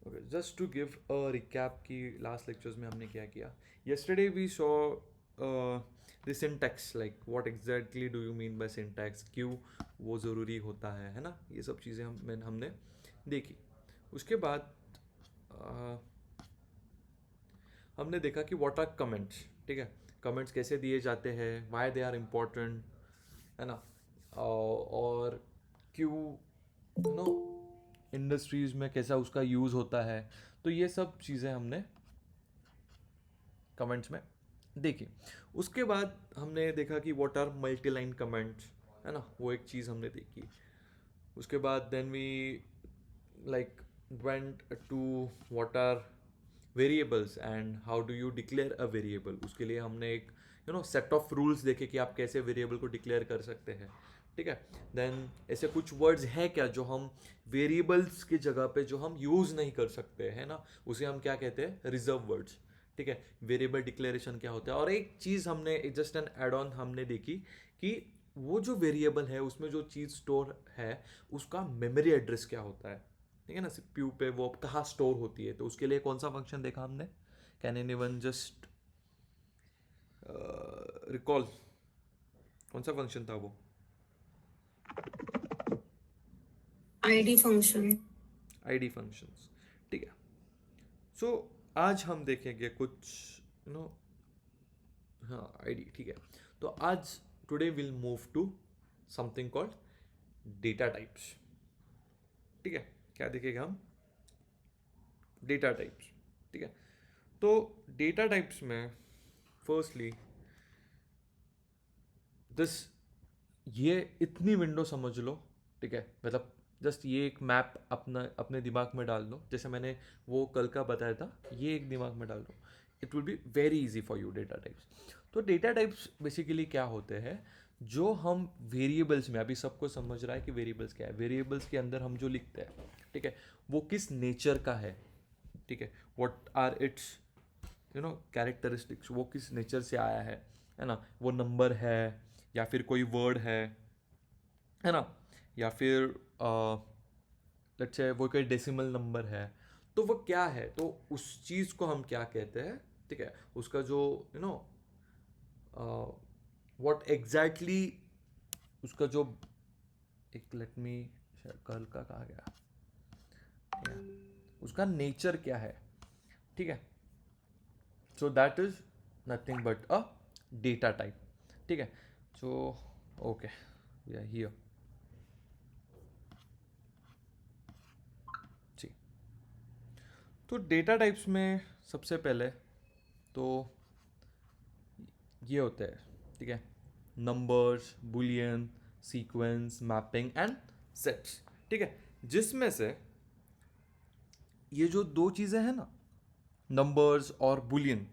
Okay, just to give a recap की last lectures में हमने क्या किया. Yesterday we saw the syntax, like what exactly do you mean by syntax, क्यों वो ज़रूरी होता है ना, ये सब चीज़ें हमने देखी. उसके बाद uh, हमने देखा कि व्हाट आर कमेंट्स. ठीक है, कमेंट्स कैसे दिए जाते हैं, वाई दे आर इम्पोर्टेंट, है ना, और क्यों, नो, इंडस्ट्रीज में कैसा उसका यूज़ होता है. तो ये सब चीज़ें हमने कमेंट्स में देखी. उसके बाद हमने देखा कि what are multi line comments, है ना, वो एक चीज़ हमने देखी. उसके बाद then we like went to what are variables and how do you declare a variable. उसके लिए हमने एक सेट ऑफ रूल्स देखे कि आप कैसे वेरिएबल को डिक्लेयर कर सकते हैं. ठीक है, देन ऐसे कुछ वर्ड्स हैं क्या जो हम वेरिएबल्स की जगह पे जो हम यूज़ नहीं कर सकते, है ना, उसे हम क्या कहते हैं, रिजर्व वर्ड्स. ठीक है, वेरिएबल डिक्लेरेशन क्या होता है. और एक चीज़ हमने जस्ट एन एड ऑन हमने देखी कि वो जो वेरिएबल है उसमें जो चीज़ स्टोर है उसका मेमोरी एड्रेस क्या होता है. ठीक है ना, सीपीयू पे वो कहाँ स्टोर होती है. तो उसके लिए कौन सा फंक्शन देखा हमने, कैन एनीवन जस्ट रिकॉल, कौन सा फंक्शन था वो. ID function. ID functions. ठीक है, सो आज हम देखेंगे कुछ नो, हाँ आईडी. ठीक है, तो आज today will move to something called data types. ठीक है, क्या देखेंगे हम, डेटा टाइप्स. ठीक है, तो डेटा टाइप्स में फर्स्टली दिस, ये इतनी विंडो समझ लो. ठीक है, मतलब जस्ट ये एक मैप अपना अपने दिमाग में डाल दो, जैसे मैंने वो कल का बताया था, ये एक दिमाग में डाल दो. It will be very easy for you. Data types, तो डेटा टाइप्स बेसिकली क्या होते हैं, जो हम वेरिएबल्स में, अभी सबको समझ रहा है कि वेरिएबल्स क्या है, वेरिएबल्स के अंदर हम जो लिखते हैं, ठीक है, वो किस नेचर का है. ठीक है, व्हाट आर इट्स कैरेक्टरिस्टिक्स, वो किस नेचर से आया है ना, वो नंबर है या फिर कोई वर्ड है ना, या फिर लेट्स से वो कोई डेसिमल नंबर है. तो वो क्या है, तो उस चीज़ को हम क्या कहते हैं. ठीक है, उसका जो नो व्हाट एग्जैक्टली उसका जो, एक लेट मी, कल का कहा गया, उसका नेचर क्या है. ठीक है, so that is nothing but a data type. ठीक है, so okay, we are here. जी, तो डेटा टाइप्स में सबसे पहले तो ये होते हैं. ठीक है, numbers, Boolean, sequence, mapping and sets. ठीक है, जिसमें से ये जो दो चीज़ें हैं ना, नंबर्स और बुलियन,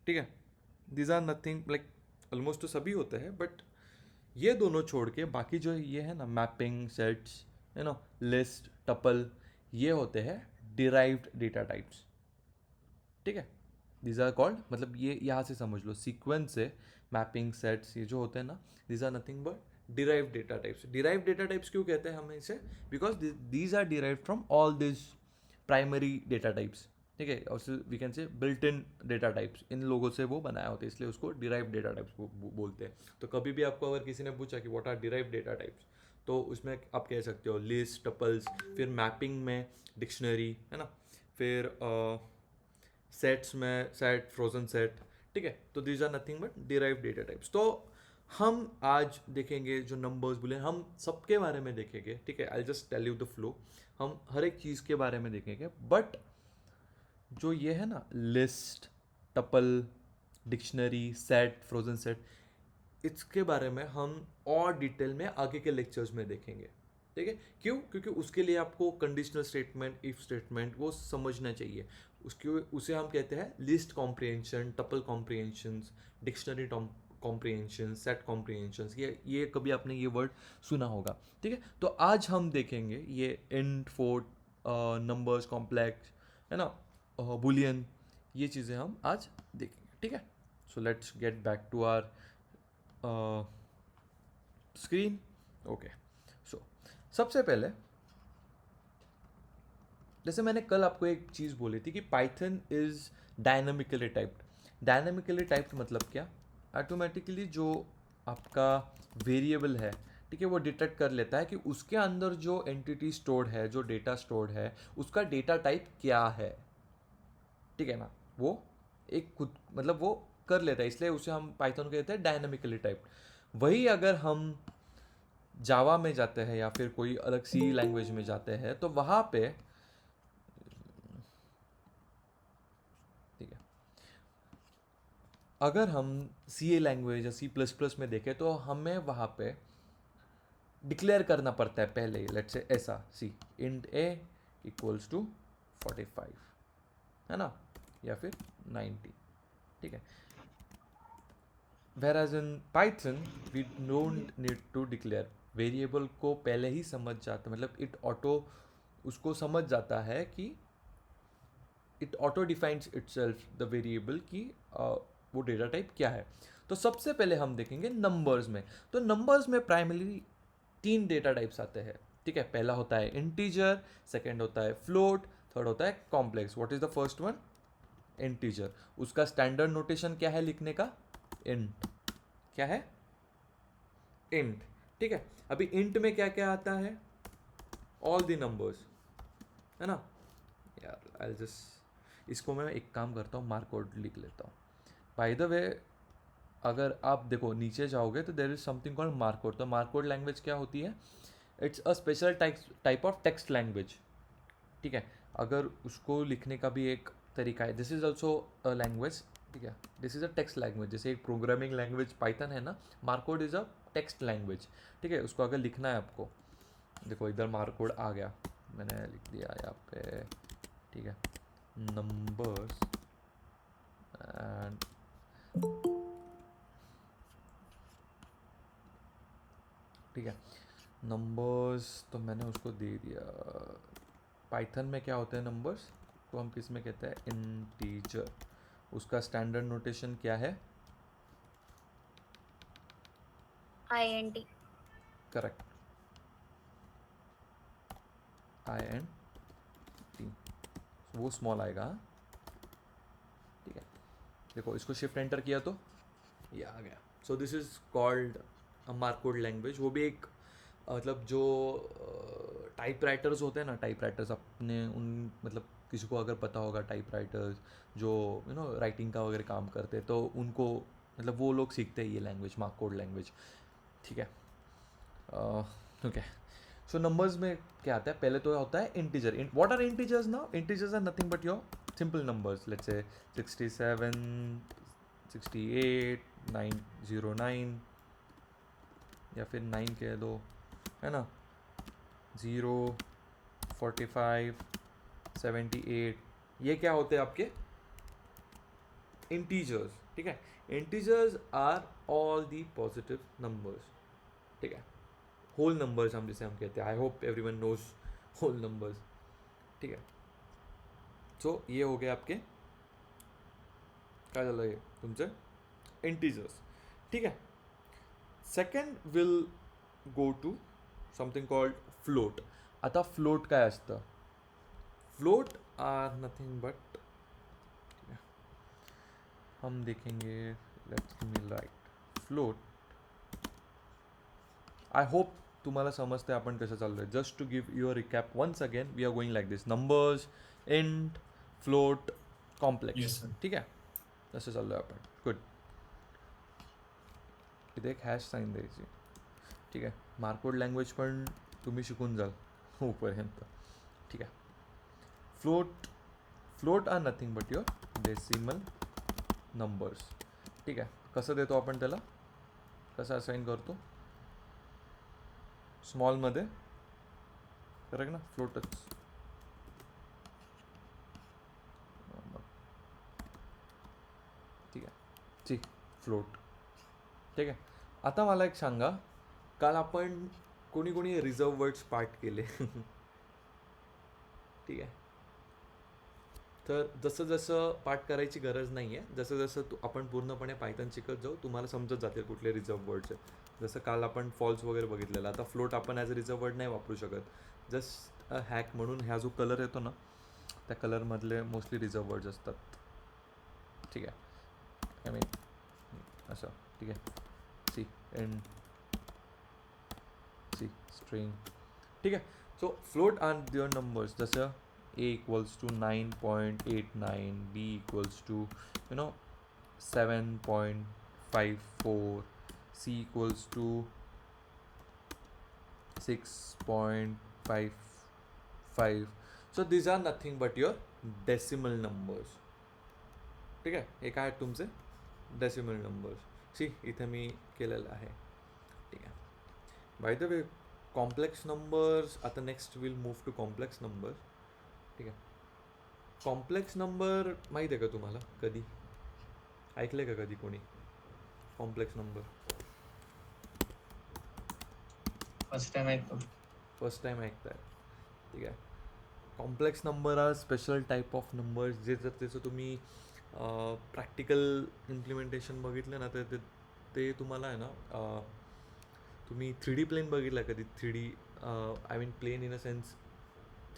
ठीक है, these are nothing like, almost तो सभी होते हैं, बट ये दोनों छोड़ के बाकी जो ये है ना, मैपिंग, सेट्स, लिस्ट, टपल, ये होते हैं डिराइव्ड डेटा टाइप्स. ठीक है, दीज आर कॉल्ड, मतलब ये यहाँ से समझ लो, सीक्वेंस से मैपिंग, सेट्स, ये जो होते हैं ना, these are nothing but derive data types. Derive data types क्यों कहते हैं हम इसे, because these are derive from all this primary data types. ठीक है, और we can say built in data types, इन लोगों से वो बनाया होता है, इसलिए उसको डिराइव डेटा टाइप्स बोलते हैं. तो कभी भी आपको अगर किसी ने पूछा कि what are derive data types, तो उसमें आप कह सकते हो लिस्ट, टपल्स, फिर मैपिंग में डिक्शनरी, है ना, फिर सेट्स में सेट, फ्रोजन सेट. ठीक है, तो these are nothing but derive data types. तो हम आज देखेंगे जो नंबर्स बोले, हम सबके बारे में देखेंगे. ठीक है, I just tell you the flow, हम हर एक चीज़ के बारे में देखेंगे. बट जो ये है ना, list, tuple, dictionary, set, frozen set, इसके बारे में हम और डिटेल में आगे के लेक्चर्स में देखेंगे. ठीक है, क्यों, क्योंकि उसके लिए आपको कंडीशनल स्टेटमेंट, इफ स्टेटमेंट वो समझना चाहिए. उसके उसे हम कहते हैं list comprehension, tuple comprehension, dictionary comprehension, set comprehension. ये कभी आपने ये वर्ड सुना होगा. ठीक है, तो आज हम देखेंगे ये इंट, फोर्ट, नंबर्स, कॉम्प्लेक्स, है ना, बुलियन, ये चीज़ें हम आज देखेंगे. ठीक है, so let's get back to our screen. Okay, so सबसे पहले जैसे मैंने कल आपको एक चीज़ बोली थी कि Python is dynamically typed. Dynamically typed मतलब क्या? ऑटोमेटिकली जो आपका वेरिएबल है, ठीक है, वो डिटेक्ट कर लेता है कि उसके अंदर जो एंटिटी स्टोर्ड है, जो डेटा स्टोर्ड है, उसका डेटा टाइप क्या है, ठीक है ना। वो एक खुद मतलब वो कर लेता है, इसलिए उसे हम पाइथन को कहते हैं डायनामिकली टाइप्ड। वही अगर हम जावा में जाते हैं या फिर कोई अलग सी लैंग्वेज में जाते हैं तो वहाँ पे, ठीक है, अगर हम सी ए लैंग्वेज या सी प्लस प्लस में देखें तो हमें वहाँ पे डिक्लेयर करना पड़ता है पहले, लेट्स से ऐसा सी इंट ए इक्वल्स टू 45, है ना, या फिर 90, ठीक है। Whereas in Python we don't need to declare, variable को पहले ही समझ जाता, मतलब इट ऑटो उसको समझ जाता है कि it auto defines itself the variable की वो डेटा टाइप क्या है। तो सबसे पहले हम देखेंगे नंबर्स में। तो नंबर्स में प्राइमरी 3 डेटा टाइप्स आते हैं, ठीक है। पहला होता है इंटीजर, सेकेंड होता है फ्लोट, थर्ड होता है complex. What is the first one? Integer. उसका स्टैंडर्ड नोटेशन क्या है लिखने का? इंट। क्या है? इंट, ठीक है। अभी इंट में क्या क्या आता है? ऑल द नंबर्स, है ना। यार आई जस्ट इसको मैं एक काम करता हूँ, मार्क कोड लिख लेता हूँ। बाय द वे, अगर आप देखो नीचे जाओगे तो there is something called mark code. तो मार्क कोड लैंग्वेज क्या होती है? It's a special type of text language, ठीक है। अगर उसको लिखने का भी एक तरीका है, this is also a language, ठीक है। This is a text language, जैसे एक प्रोग्रामिंग लैंग्वेज पाइथन है ना, mark code is a text language, ठीक है। उसको अगर लिखना है आपको, देखो इधर मार्क कोड आ गया, मैंने लिख दिया यहाँ पे, ठीक है। नंबर्स एंड, ठीक है, नंबर्स तो मैंने उसको दे दिया। पाइथन में क्या होते हैं नंबर्स को हम किस में कहते हैं? इंटीजर। उसका स्टैंडर्ड नोटेशन क्या है? INT. Correct, I N T, वो स्मॉल आएगा, हाँ? ठीक है। देखो इसको शिफ्ट एंटर किया तो ये आ गया। So this is called a mark code language. वो भी एक मतलब जो टाइप राइटर्स होते हैं ना, टाइप राइटर्स अपने उन मतलब किसी को अगर पता होगा टाइप राइटर्स जो राइटिंग का वगैरह काम करते हैं, तो उनको मतलब वो लोग सीखते हैं ये लैंग्वेज, मार्क कोड लैंग्वेज, ठीक है। ओके, सो नंबर्स में क्या आता है? पहले तो होता है integer. What are integers now? Integers are nothing but your simple numbers, let's say 67, 68, 909, या फिर 9 कह दो, है ना, 0, 45, 78, ये क्या होते हैं आपके? इंटीजर्स, ठीक है। Integers are all the positive numbers, ठीक है। होल नंबर्स हम जिसे हम कहते हैं, I hope everyone knows whole numbers, ठीक है। सो ये हो गए आपके, क्या चल रहा है तुमसे? इंटीजर्स, ठीक है। Second will go to something called float. आता फ्लोट काय असतं? फ्लोट आर नथिंग बट, हम देखेंगे, let's me write float. I hope तुम्हाला समजते आपण कसं चाललोय. Just to give your recap once again, we are going like this: numbers, int, float, complex, yes sir. ठीक आहे. तसं चाललोय आपण. गुड. इथे एक हॅश साईन द्यायची, ठीक आहे. मार्कोड लँग्वेज पण तुम्ही शिकून जाल होईपर्यंत, ठीक आहे. Float, float are nothing but your decimal numbers, ठीक आहे. कसं देतो आपण त्याला, कसं असाइन करतो? स्मॉलमध्ये, करेक्ट ना, फ्लोटच. ठीक आहे, ठीक, फ्लोट, ठीक आहे. आता मला एक सांगा, काल आपण कोणी कोणी रिझर्व वर्ड्स पाठ केले ठीक आहे. तर जसं जसं पाठ करायची गरज नाही आहे, जसं जसं आपण पूर्णपणे पायथन शिकत जाऊ, तुम्हाला समजत जातील कुठले रिझर्व वर्ड्स आहेत. जसं काल आपण फॉल्स वगैरे बघितलेलं, आता फ्लोट आपण ॲज अ रिझर्व वर्ड नाही वापरू शकत. जस्ट अ हॅक म्हणून ह्या जो कलर येतो ना, त्या कलरमधले मोस्टली रिझर्व वर्ड्स असतात. ठीक आहे, आय मीन असं. ठीक आहे, सी एंड सी स्ट्रिंग. ठीक आहे. सो फ्लोट आर युअर नंबर्स, जसं a equals to 9.89, b equals to 7.54, c equals to 6.55. So these are nothing but your decimal numbers. ठीक आहे, हे काय आहेत तुमचे डेसिमल नंबर्स. सी इथे मी केलेलं आहे. ठीक आहे. By the way, complex numbers, आता next will move to complex numbers. ठीक आहे. कॉम्प्लेक्स नंबर माहीत आहे का तुम्हाला? कधी ऐकले का कधी कोणी कॉम्प्लेक्स नंबर? फर्स्ट टाइम ऐकतो. फर्स्ट टाइम ऐकताय. ठीक आहे. Complex number are special type of numbers, जे जर त्याचं तुम्ही प्रॅक्टिकल इम्प्लिमेंटेशन बघितलं ना, तर ते तुम्हाला आहे ना, तुम्ही 3D प्लेन बघितला कधी? 3D I mean plane in a sense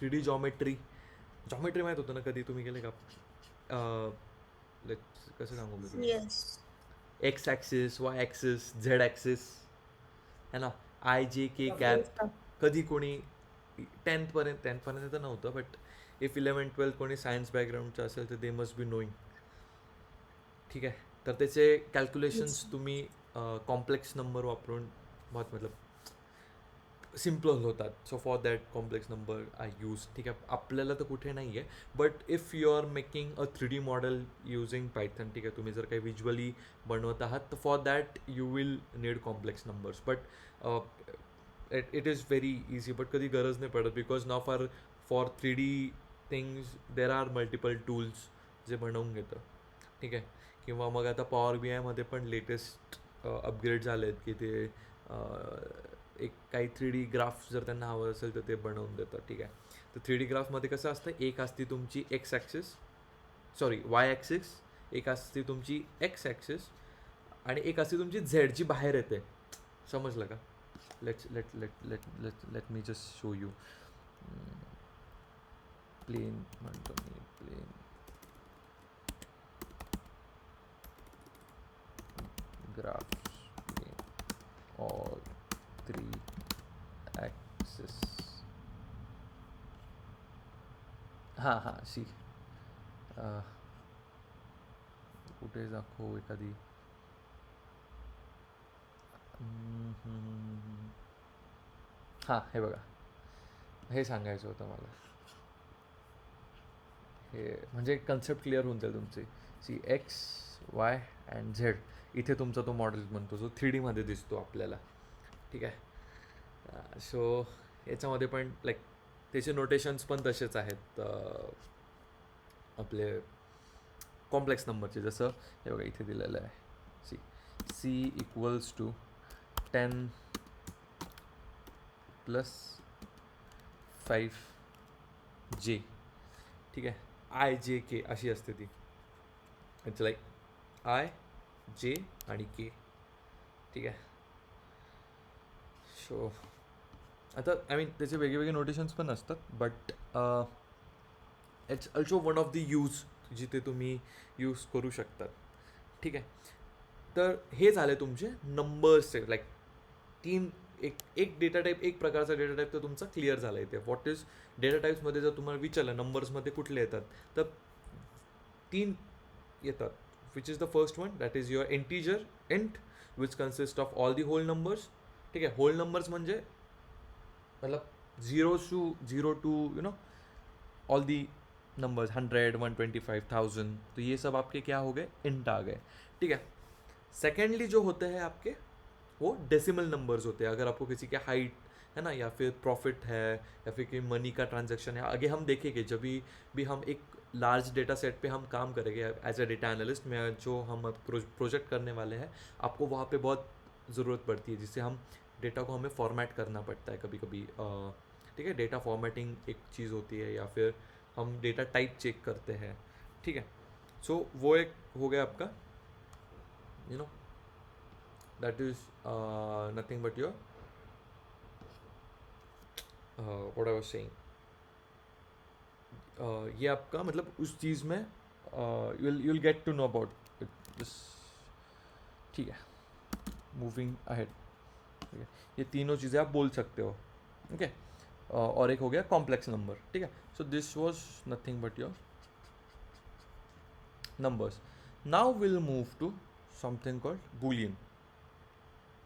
3D geometry माहीत होतं ना कधी? तुम्ही केले का? कसं सांगू मी तुला? Yes. एक्स ॲक्सिस, वाय ॲक्सिस, झेड ॲक्सिस है ना, IJK कॅप. कधी कोणी 10th पर्यंत तर नव्हतं, बट इफ 11th-12th कोणी सायन्स बॅकग्राऊंडचं असेल तर दे मस्ट बी नोईंग. ठीक आहे. तर त्याचे कॅल्क्युलेशन्स तुम्ही कॉम्प्लेक्स नंबर वापरून मतलब सिम्पल होतात. So for that complex number I use. ठीक आहे. आपल्याला तर कुठे नाही आहे, but if you are making a 3D model using Python, ठीक आहे, तुम्ही जर काही विज्युअली बनवत आहात, तर for that you will need complex numbers. But it is very easy. But कधी गरज नाही पडत, because now for 3D things there are multiple tools जे बनवून घेतं. ठीक आहे. किंवा मग आता पॉवर BI पण लेटेस्ट अपग्रेड झाले आहेत की ते एक काही 3D ग्राफ जर त्यांना हवं असेल तर ते बनवून देतात. ठीक आहे. तर 3D ग्राफमध्ये कसं असतं, एक असते तुमची वाय ॲक्सिस, एक असते तुमची एक्स ॲक्सिस, आणि एक असते तुमची झेड जी बाहेर येते. समजलं का? Let me just show you. Plane म्हणतो मी, प्लेन graphs, all 3 axis. हां सी कुठे दाखवू एखादी? हां, हे बघा, हे सांगायचं होतं मला. हे म्हणजे कन्सेप्ट क्लिअर होऊन जाईल तुमची. सी एक्स, वाय अँड झेड. इथे तुमचा तो मॉडेल बनतो जो 3D दिसतो आपल्याला. ठीक आहे. सो याच्यामध्ये पण लाईक त्याचे नोटेशन्स पण तसेच आहेत आपले कॉम्प्लेक्स नंबरचे. जसं हे बघा इथे दिलेलं आहे, C इक्वल्स टू 10 + 5J. ठीक आहे. IJK अशी असते ती. इट्स लाईक IJ आणि K. ठीक आहे. सो आता आय मीन त्याचे वेगवेगळे नोटेशन्स पण असतात, but it's also one of the use जिथे तुम्ही यूज करू शकतात. ठीक आहे. तर हे झाले तुमचे नंबर्सचे लाईक एक डेटा टाईप, एक प्रकारचा डेटा टाईप तर तुमचा क्लिअर झाला इथे. व्हॉट इज डेटा टाईप्समध्ये जर तुम्हाला विचारलं नंबर्समध्ये कुठले येतात, तर 3 येतात. Which is the first one, that is your integer int, which consist of all the whole numbers. ठीक आहे. होल नंबर्स म्हणजे मतलब 0 to ऑल दी नंबर्स 100, 125, 1000. तो ये सब आपके क्या हो गए? इंट आ गए. ठीक है. सेकेंडली जो होते हैं आपके, वो डेसिमल नंबर्स होते हैं. अगर आपको किसी के हाइट है ना, या फिर प्रॉफिट है, या फिर कोई मनी का ट्रांजैक्शन है, आगे हम देखेंगे जब भी हम एक लार्ज डेटा सेट पे हम काम करेंगे एज अ डेटा एनालिस्ट में, जो हम प्रोजेक्ट करने वाले हैं, आपको वहाँ पे बहुत ज़रूरत पड़ती है, जिससे हम डेटा को हमें फॉर्मेट करना पड़ता है कभी कभी. ठीक है. डेटा फॉर्मेटिंग एक चीज़ होती है, या फिर हम डेटा टाइप चेक करते हैं. ठीक है. सो वो एक हो गया आपका, that is nothing but your what I was saying. ये आपका मतलब उस चीज़ में you'll get to know about it. ठीक है, मूविंग अहेड। ठीक है, ये तीनों चीज़ें आप बोल सकते हो। ओके, और एक हो गया कॉम्प्लेक्स नंबर। ठीक है, so this was nothing but your numbers. Now will move to something called boolean.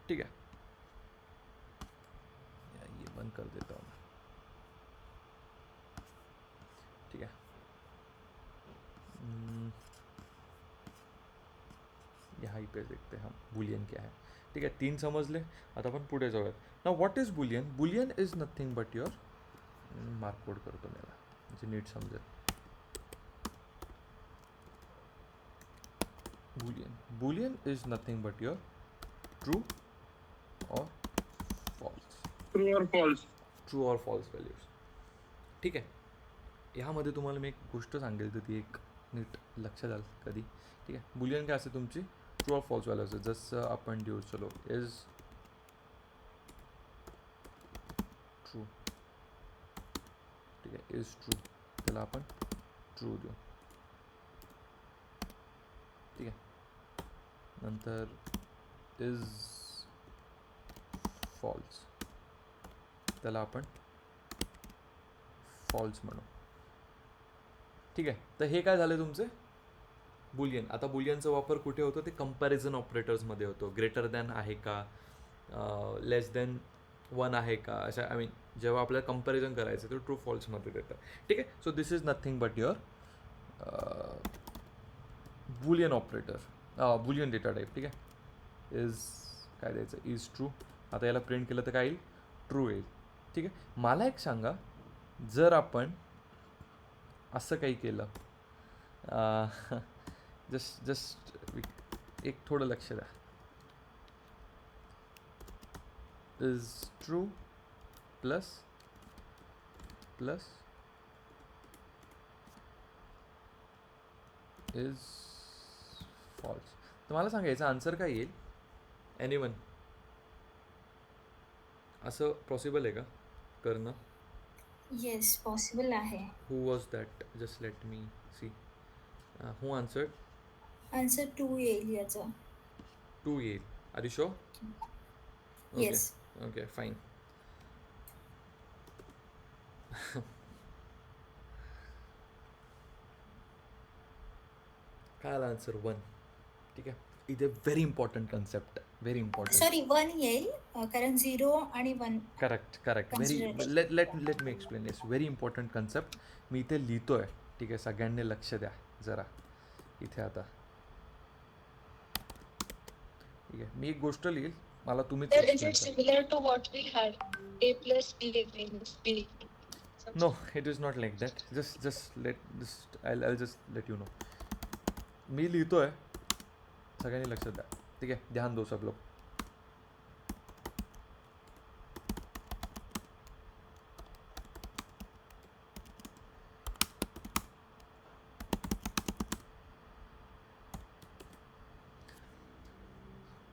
ठीक है, ये बंद कर देता हूँ मैं। ठीक है, यहाँ पे देखते हैं हम बुलियन क्या है। ठीक आहे, 3 समजले, आता आपण पुढे जाऊयात. Now what is boolean? Boolean is nothing but your, mark code करतो मला म्हणजे नीट समजेल. Boolean is nothing but your true और फॉल्स. ट्रू और फॉल्स व्हॅल्यूज. ठीक आहे, ह्यामध्ये तुम्हाला मी एक गोष्ट सांगेल तर ती एक नीट लक्षात आलं कधी. ठीक आहे, बुलियन काय असते तुमची ट्रू और फॉल्स व्हॅल्यूज. जसं आपण देऊ चलो इज ट्रू. ठीक आहे, इज ट्रू, त्याला आपण ट्रू देऊ. ठीक आहे, नंतर इज फॉल्स, त्याला आपण फॉल्स म्हणू. ठीक आहे, तर हे काय झालं तुमचे बुलियन. आता बुलियनचा वापर कुठे होतो ते कंपॅरिझन ऑपरेटर्समध्ये होतो. ग्रेटर दॅन आहे का, लेस दॅन 1 आहे का, अशा आय मीन जेव्हा आपल्याला कंपॅरिझन करायचं तर ट्रू फॉल्समध्ये देतं. ठीक आहे, so this is nothing but your Boolean operator, Boolean data type. ठीक आहे, इज काय द्यायचं, इज ट्रू. आता याला प्रिंट केलं तर काय येईल, ट्रू येईल. ठीक आहे, मला एक सांगा, जर आपण असं काही केलं, जस्ट एक थोडं लक्ष द्या. Is true plus plus is false, तर मला सांगा याचा आन्सर काय येईल. एनीवन, असं पॉसिबल आहे का करणं? येस पॉसिबल आहे. Who was that, just let me see. Who answered? Answer 2 येईल याचं. 2 येईल. Are you sure? Yes. Okay fine. काय आला आन्सर? 1. ठीक आहे, इथे very important concept, very important. Sorry 1 येईल कारण 0 आणि 1. Correct very. Considered. Let me explain this very important concept. मी इथे लिहितोय. ठीक आहे, सगळ्यांनी लक्ष द्या जरा इथे. आता ठीक आहे, मी एक गोष्ट लिहिल, मला तुम्हीच Sir, is explain it करा. similar to what we had? A plus B equals B. No, it is not like that. I'll just let you know. मी लिहितोय, सगळ्यांनी लक्षात द्या. ठीक आहे, ध्यान दो सब लोग.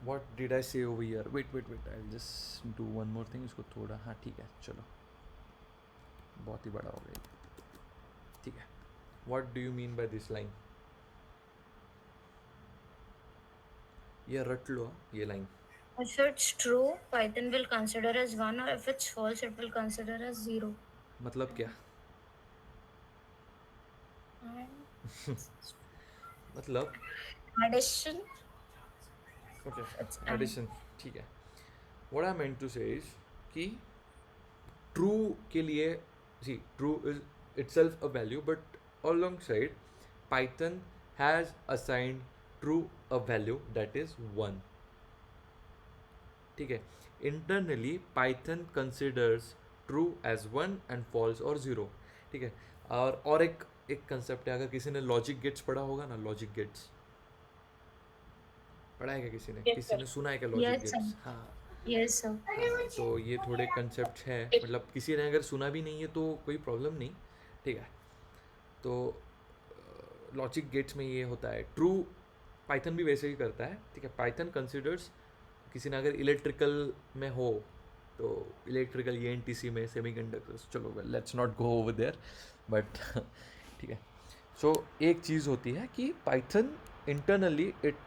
What did I say over here? Wait. I'll just do one more thing. इसको थोड़ा, हाँ ठीक है, चलो बहुत ही बड़ा हो गया. ठीक है, What do you mean by this line? ये रट लो ये line. If it's true, Python will consider as 1, or if it's false, it will consider as 0. मतलब क्या? मतलब Addition. Okay, It's addition. ठीक है, what I meant to say is कि true के लिए, see true is itself a value, but alongside Python has assigned true a value that is 1. ठीक है, internally Python considers true as 1 and false or 0. ठीक है, और एक concept है, अगर किसी ने लॉजिक गेट्स पढ़ा होगा ना, लॉजिक गेट्स पढ़ा है क्या किसी ने? Yes, किसी sir. ने सुना है क्या लॉजिक Yes, sir. गेट्स? हाँ. Yes, sir. हाँ, तो ये थोड़े कंसेप्ट हैं, मतलब किसी ने अगर सुना भी नहीं है तो कोई प्रॉब्लम नहीं. ठीक है, तो लॉजिक गेट्स में ये होता है. ट्रू पाइथन भी वैसे ही करता है. ठीक है, पाइथन कंसिडर्स, किसी ने अगर इलेक्ट्रिकल में हो तो इलेक्ट्रिकल ENTC में सेमीकंडक्टर्स, चलो let's not go over there, but ठीक है. सो एक चीज़ होती है कि Python internally it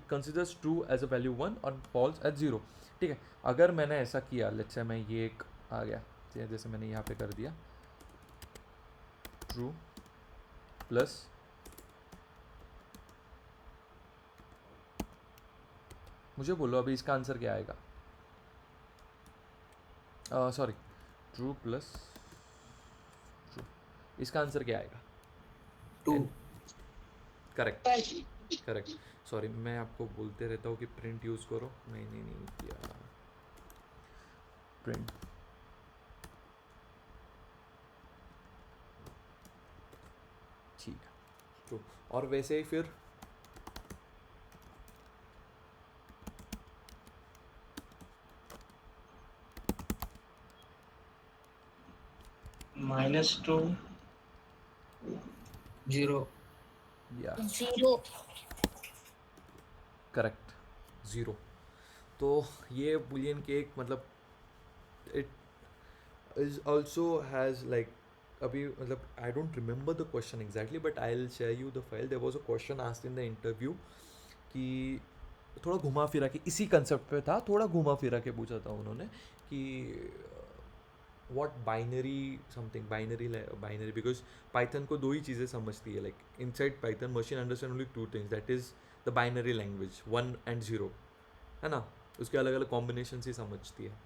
considers true as a value 1 और फॉल्स एज 0. ठीक है, अगर मैंने ऐसा किया, लेट्स से मैं ये एक आ गया, जैसे मैंने यहाँ पे कर दिया ट्रू प्लस मुझे बोलो अभी इसका आंसर क्या आएगा. सॉरी, ट्रू प्लस ट्रू, इसका आंसर क्या आएगा? 2. Correct correct. सॉरी, मैं आपको बोलते रहता हूँ कि प्रिंट यूज़ करो. नहीं किया प्रिंट. ठीक है, ट्रू. और वैसे ही फिर -2 0. या 0. करेक्ट 0. तो ये बुलियन के एक मतलब it is also has like, अभी मतलब I don't remember the question exactly, but I will share you the file. There was a question asked in the interview कि थोड़ा घुमा फिरा के इसी कंसेप्ट पे था, थोड़ा घुमा फिरा के पूछा था उन्होंने कि what binary something, binary because Python को दो ही चीज़ें समझती है. Like inside Python machine understand only 2 things, that is the binary language 1 and 0, है ना. उसके अलग अलग कॉम्बिनेशन ही समझती है.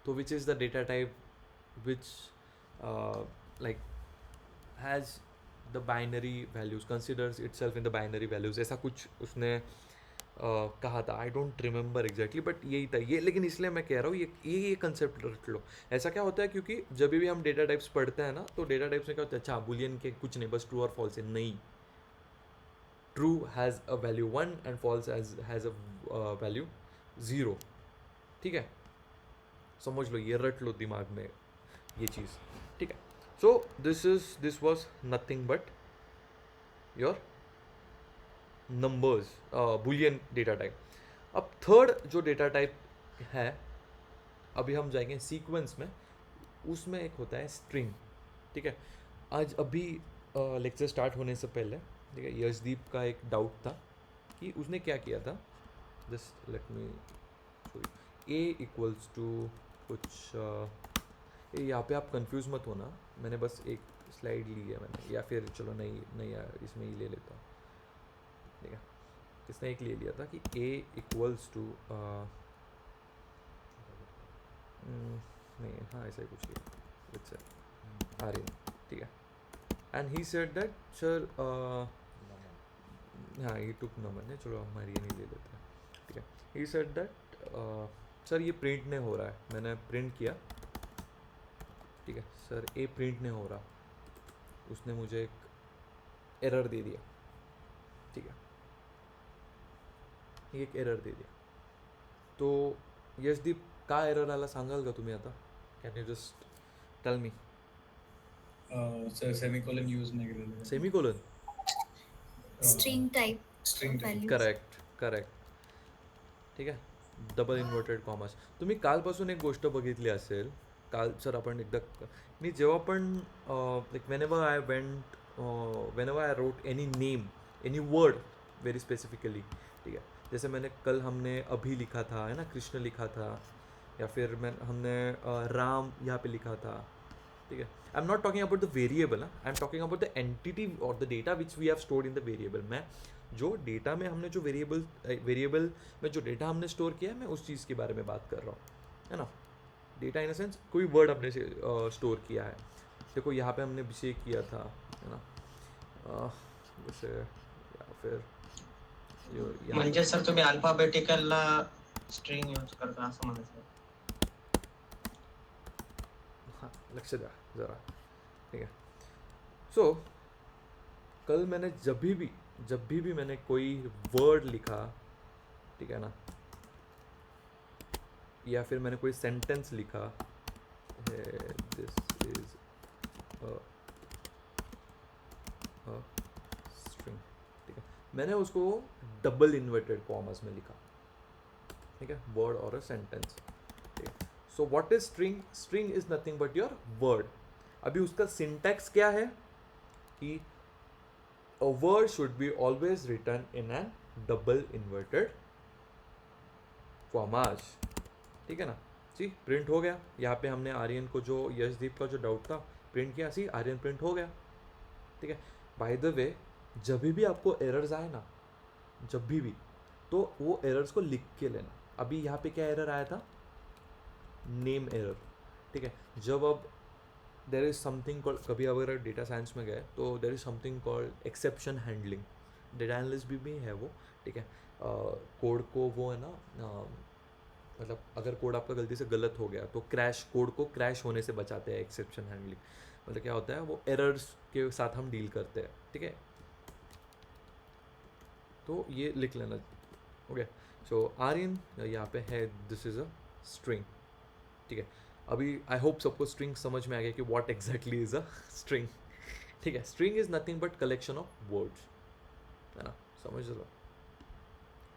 तो which is the data type which like has the binary values, considers itself in the binary values, ऐसा कुछ उसने कहा था. आई डोंट रिमेंबर एग्जैक्टली, बट यही था ये. लेकिन इसलिए मैं कह रहा हूँ ये कंसेप्ट रख लो. ऐसा क्या होता है, क्योंकि जब भी हम डेटा टाइप्स पढ़ते हैं ना, तो डेटा टाइप्स में क्या होता है, अच्छा बुलियन के कुछ नहीं, बस ट्रू और फॉल्स है. नहीं, true has a value 1 and false has a value 0. ठीक है, समझ लो, ये रट लो दिमाग में ये चीज़. ठीक है. So this was nothing but your numbers Boolean data type. अब थर्ड जो डेटा टाइप है, अभी हम जाएंगे सीक्वेंस में, उसमें एक होता है स्ट्रिंग. ठीक है, आज अभी लेक्चर स्टार्ट होने से पहले, ठीक है, यशदीप का एक डाउट था कि उसने क्या किया था. Just let me show you. A equals to कुछ यहाँ पे आप कंफ्यूज मत होना, मैंने बस एक स्लाइड ली है मैंने, या फिर चलो नहीं यार, इसमें ही ले लेता हूँ. ठीक है, इसने एक ले लिया था कि a इक्वल्स टू नहीं, हाँ ऐसा ही कुछ लिया, इट्स आर्यन. ठीक है, and he said that sir, हाँ ये टुक नंबर है, चलो हम आर्यन ही ले लेते हैं. ठीक है, ही सेड दैट सर ये प्रिंट नहीं हो रहा है. मैंने प्रिंट किया, ठीक है, सर ए प्रिंट नहीं हो रहा. उसने मुझे एक एरर दे दिया. ठीक है, एक एरर दे दिया. तो यशदीप का एरर आला सांगाल का तुम्ही आता? Can you just tell me? Sir semicolon use नाही केलेलं. Semicolon. String type String type. values. Correct. ठीक आहे, डबल इन्व्हर्टेड कॉमर्स. तुम्ही कालपासून एक गोष्ट बघितली असेल, काल सर आपण एकदा मी जेव्हा पण like whenever I wrote any name, any word very specifically. ठीक है, जैसे मैंने कल हमने अभी लिखा था, है ना, कृष्ण लिखा था, या फिर हमने राम यहाँ पे लिखा था. ठीक है, I am not talking about the variable, I am talking about the entity और the data which we have stored in the variable. मैं जो डेटा में हमने जो वेरिएबल में जो डेटा हमने स्टोर किया है, मैं उस चीज़ के बारे में बात कर रहा हूँ, है ना. डेटा इन अ सेंस कोई वर्ड हमने स्टोर किया है. देखो यहाँ पे हमने विषय किया था, है ना, जैसे या फिर म्हणजे सर तुम्ही अल्फाबेटिकलला स्ट्रिंग यूज करता असं म्हणायचं. हाँ, लक्ष्य द्या ज़रा. ठीक है, सो कल मैंने जब भी मैंने कोई वर्ड लिखा, ठीक है ना, या फिर मैंने कोई सेंटेंस लिखा, दिस इज अ स्ट्रिंग. ठीक है, मैंने उसको डबल इन्वर्टेड कॉमर्स में लिखा. ठीक है, वर्ड और a sentence. So what is string? String is nothing but your word. अभी उसका सिंटैक्स क्या है कि a word should be always written in an double inverted commas. ठीक है ना जी. प्रिंट हो गया. यहाँ पे हमने आर्यन को जो यशदीप का जो डाउट था प्रिंट किया. सी आर्यन प्रिंट हो गया. ठीक है. बाय द वे जब भी आपको एरर्स आए ना, जब भी तो वो एरर्स को लिख के लेना. अभी यहाँ पे क्या एरर आया था? Name error. ठीक है. जब अब देर इज़ समथिंग कॉल्ड, कभी अगर डेटा साइंस में गए तो there is something called exception handling. Data analyst भी है वो. ठीक है. कोड को वो है ना, मतलब अगर कोड आपका गलती से गलत हो गया तो क्रैश, कोड को क्रैश होने से बचाते हैं एक्सेप्शन हैंडलिंग. मतलब क्या होता है, वो एरर्स के साथ हम डील करते हैं. ठीक है. तो ये लिख लेना. ओके. सो आर्यन यहाँ पे है, दिस इज़ अ स्ट्रिंग. ठीक है. अभी आई होप सबको स्ट्रिंग समझ में आ गया कि what exactly is a string. ठीक है. String is nothing but collection of words, है ना. समझ लो.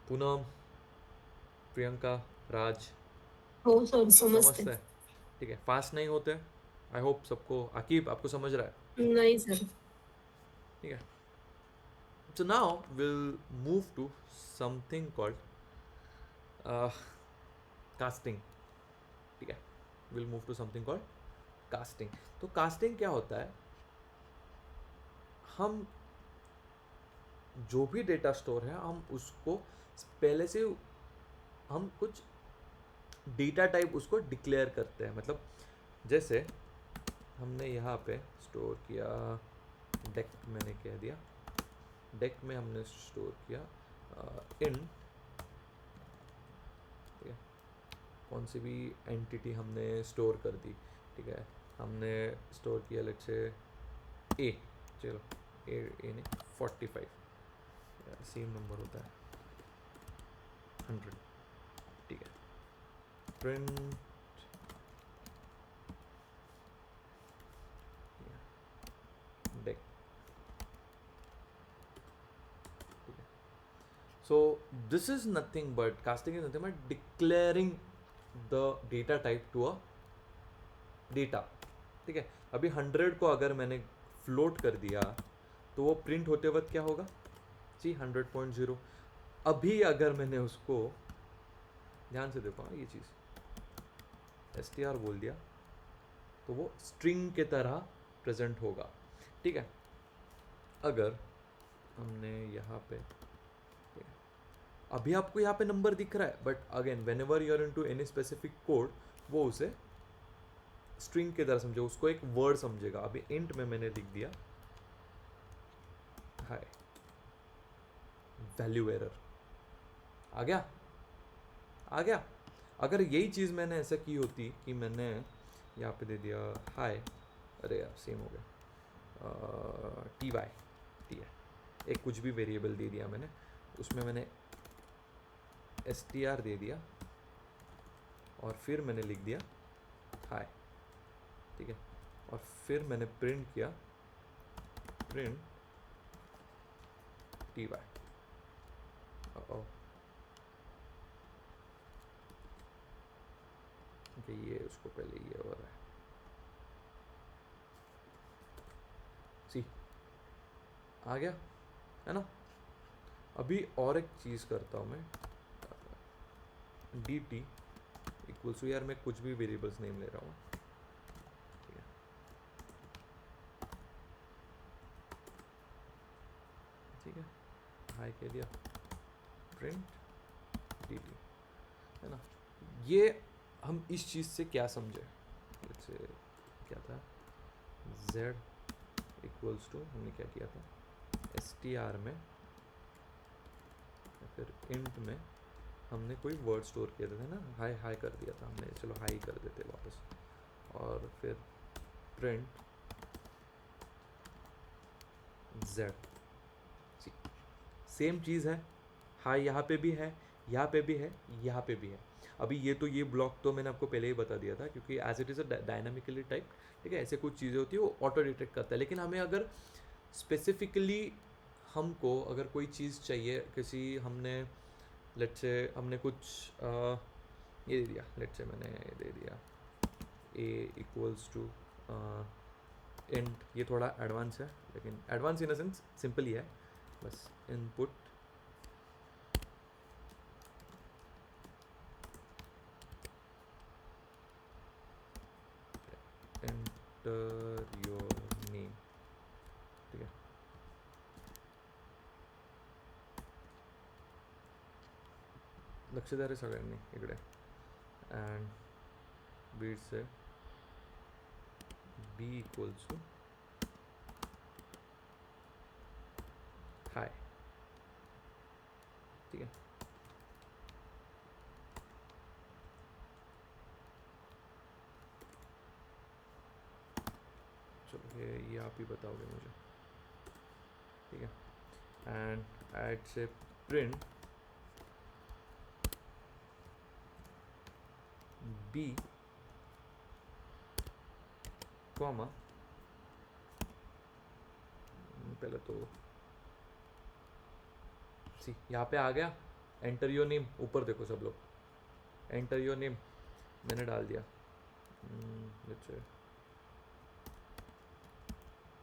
पूनम, प्रियंका, राज हो सर समझते समझते. हैं. ठीक है. फास्ट नहीं होते. आई होप सबको. आकिब आपको समझ रहा है? नहीं सर. ठीक है. So now we'll move to something called casting. ठीक है. We'll move to something called casting. तो casting क्या होता है? हम जो भी डेटा स्टोर है हम उसको पहले से हम कुछ डेटा टाइप उसको डिक्लेयर करते हैं. मतलब जैसे हमने यहाँ पे स्टोर किया डेक, मैंने कह दिया डेक में हमने स्टोर किया इन. ठीक है. कौन सी भी एंटिटी हमने स्टोर कर दी. ठीक है. हमने स्टोर किया लेट्स से ए. चलो ए नहीं 45. सेम नंबर होता है 100. ठीक है. Print deck. So this is nothing but casting is nothing but declaring the data type to a data. ठीक है. अभी 100 को अगर मैंने फ्लोट कर दिया तो वो प्रिंट होते वक्त क्या होगा जी 100.0. अभी अगर मैंने उसको ध्यान से देखो ये चीज़ str बोल दिया तो वो स्ट्रिंग के तरह प्रेजेंट होगा. ठीक है. अगर हमने यहाँ पे, अभी आपको यहाँ पे नंबर दिख रहा है but again whenever you're into any specific code वो उसे स्ट्रिंग की तरह समझे, उसको एक वर्ड समझेगा. अभी इंट में मैंने लिख दिया हाय, वैल्यू एरर आ गया. अगर यही चीज़ मैंने ऐसा की होती कि मैंने यहाँ पे दे दिया हाय, अरे यार सेम हो गया, टी वाई टी है, एक कुछ भी वेरिएबल दे दिया मैंने, उसमें मैंने str दे दिया और फिर मैंने लिख दिया हाय. ठीक है. और फिर मैंने प्रिंट किया प्रिंट टी वाई. ये उसको पहले ये हो रहा है. सी आ गया है ना. अभी और एक चीज़ करता हूँ मैं, डी टी इक्वल्स टू, यार मैं कुछ भी वेरिएबल्स नेम ले रहा हूँ. ठीक है. ठीक है. हाई कह दिया प्रिंट डी टी, है ना. ये हम इस चीज़ से क्या समझे, जैसे क्या था z इक्वल्स टू, हमने क्या किया था str में या फिर int में हमने कोई वर्ड स्टोर किया था ना, हाई कर दिया था हमने, चलो हाई कर देते वापस. और फिर प्रिंट z. सेम चीज़ है. हाई यहाँ पे भी है, यहाँ पे भी है, यहाँ पे भी है. अभी ये ब्लॉक तो मैंने आपको पहले ही बता दिया था क्योंकि as it is a dynamically type. ठीक है. ऐसे कुछ चीज़ें होती है वो ऑटो डिटेक्ट करता है. लेकिन हमें अगर स्पेसिफिकली हमको अगर कोई चीज़ चाहिए, किसी हमने लेट्स से हमने कुछ ये दे दिया, लेट्स से मैंने दे दिया a इक्वल्स टू इंट, ये थोड़ा एडवांस है, लेकिन advance in the sense simple ही है, बस इनपुट एंटर योर नेम, ठीक है। लक्षदार आहे सगळ्यांनी इकडे, अँड बीट्स आहे b इक्वल्स टू हाय, ठीक है। चलो ये आप ही बताओगे मुझे, ठीक है। एंड ऐड से प्रिंट b कॉमा, पहले तो सी यहाँ पे आ गया, एंटर योर नेम, ऊपर देखो सब लोग, एंटर योर नेम मैंने डाल दिया,